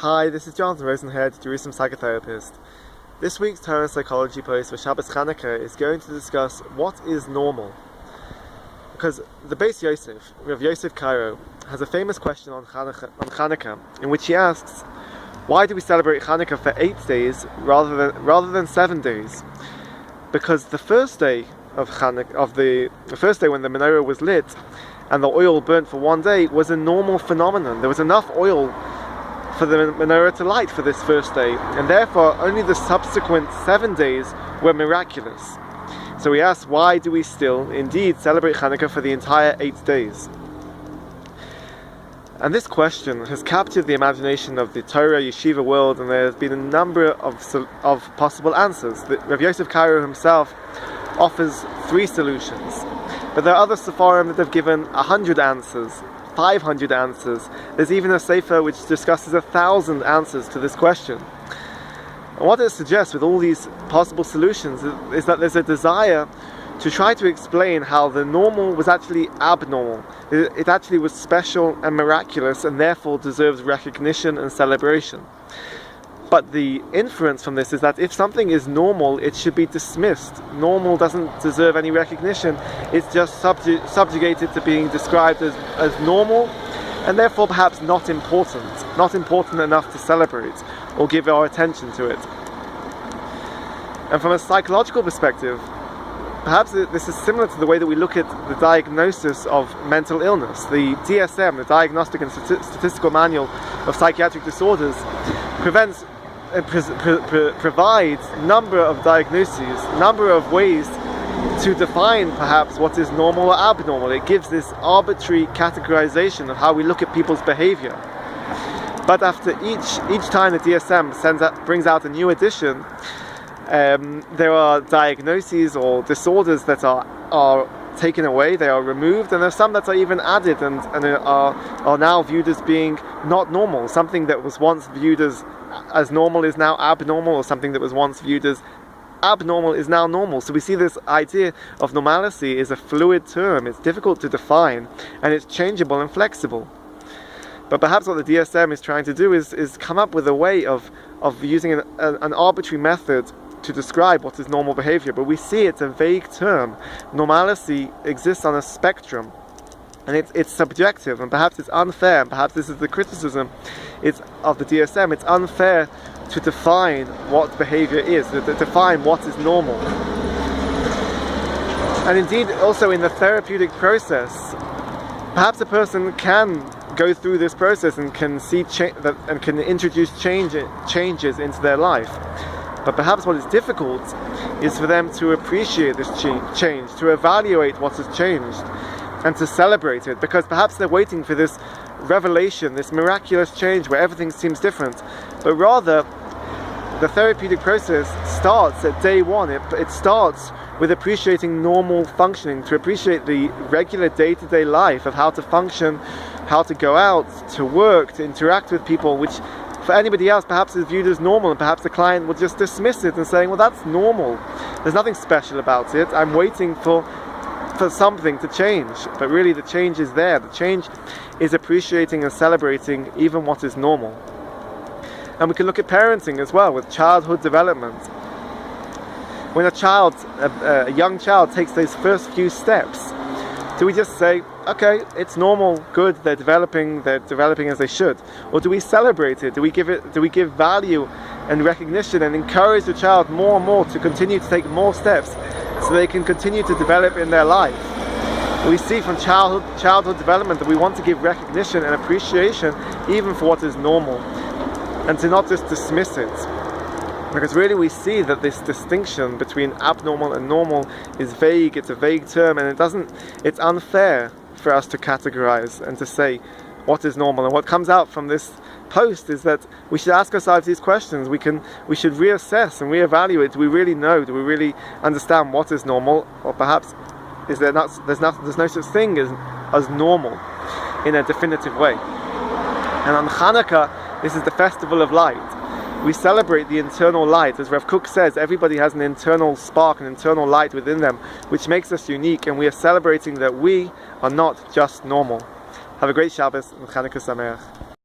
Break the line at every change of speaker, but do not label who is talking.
Hi, this is Jonathan Rosenhead, Jerusalem psychotherapist. This week's Torah and Psychology post for Shabbos Chanuka is going to discuss what is normal. Because the Beis Yosef, Rav Yosef Cairo, has a famous question on Chanuka in which he asks, why do we celebrate Chanuka for 8 days rather than 7 days? Because the first day of Chanuka, the first day when the menorah was lit and the oil burnt for 1 day, was a normal phenomenon. There was enough oil for the menorah to light for this first day, and therefore only the subsequent 7 days were miraculous. So we ask, why do we still indeed celebrate Chanuka for the entire 8 days? And this question has captured the imagination of the Torah yeshiva world, and there has been a number of possible answers. Rav Yosef Cairo himself offers 3 solutions, but there are other Sepharim that have given 100 answers, 500 answers. There's even a Sefer which discusses 1,000 answers to this question. And what it suggests with all these possible solutions is that there's a desire to try to explain how the normal was actually abnormal. It actually was special and miraculous, and therefore deserves recognition and celebration. But the inference from this is that if something is normal, it should be dismissed. Normal doesn't deserve any recognition. It's just subjugated to being described as normal, and therefore perhaps not important enough to celebrate or give our attention to it. And from a psychological perspective, perhaps this is similar to the way that we look at the diagnosis of mental illness. The DSM, the Diagnostic and Statistical Manual of Psychiatric Disorders, provides number of diagnoses, number of ways to define perhaps what is normal or abnormal. It gives this arbitrary categorization of how we look at people's behavior. But after each time the DSM brings out a new edition, there are diagnoses or disorders that are taken away, they are removed, and there are some that are even added and are now viewed as being not normal. Something that was once viewed as normal is now abnormal, or something that was once viewed as abnormal is now normal. So we see this idea of normalcy is a fluid term. It's difficult to define, and it's changeable and flexible. But perhaps what the DSM is trying to do is come up with a way of using an arbitrary method to describe what is normal behavior. But we see it's a vague term. Normalcy exists on a spectrum, and it's subjective, and perhaps it's unfair, and perhaps this is the criticism of the DSM. It's unfair to define what behavior is, to define what is normal. And indeed, also in the therapeutic process, perhaps a person can go through this process and can see and can introduce changes into their life. But perhaps what is difficult is for them to appreciate this change, to evaluate what has changed, and to celebrate it, because perhaps they're waiting for this revelation, this miraculous change where everything seems different. But rather, the therapeutic process starts at day one. It starts with appreciating normal functioning, to appreciate the regular day-to-day life of how to function, how to go out, to work, to interact with people, which for anybody else perhaps is viewed as normal, and perhaps the client will just dismiss it and saying, well, that's normal, there's nothing special about it, I'm waiting for something to change. But really the change is there. The change is appreciating and celebrating even what is normal. And we can look at parenting as well, with childhood development. When a young child takes those first few steps, do we just say, okay, it's normal, good, they're developing as they should? Or do we celebrate it? Do we give value and recognition and encourage the child more and more to continue to take more steps so they can continue to develop in their life? We see from childhood development that we want to give recognition and appreciation even for what is normal, and to not just dismiss it. Because really we see that this distinction between abnormal and normal is vague. It's a vague term, and it's unfair for us to categorize and to say what is normal. And what comes out from this post is that we should ask ourselves these questions. We should reassess and reevaluate. Do we really know? Do we really understand what is normal? Or perhaps there's no such thing as normal in a definitive way. And on Chanuka, this is the festival of light. We celebrate the internal light. As Rav Kook says, everybody has an internal spark, an internal light within them, which makes us unique, and we are celebrating that we are not just normal. Have a great Shabbos and Chanuka Sameach.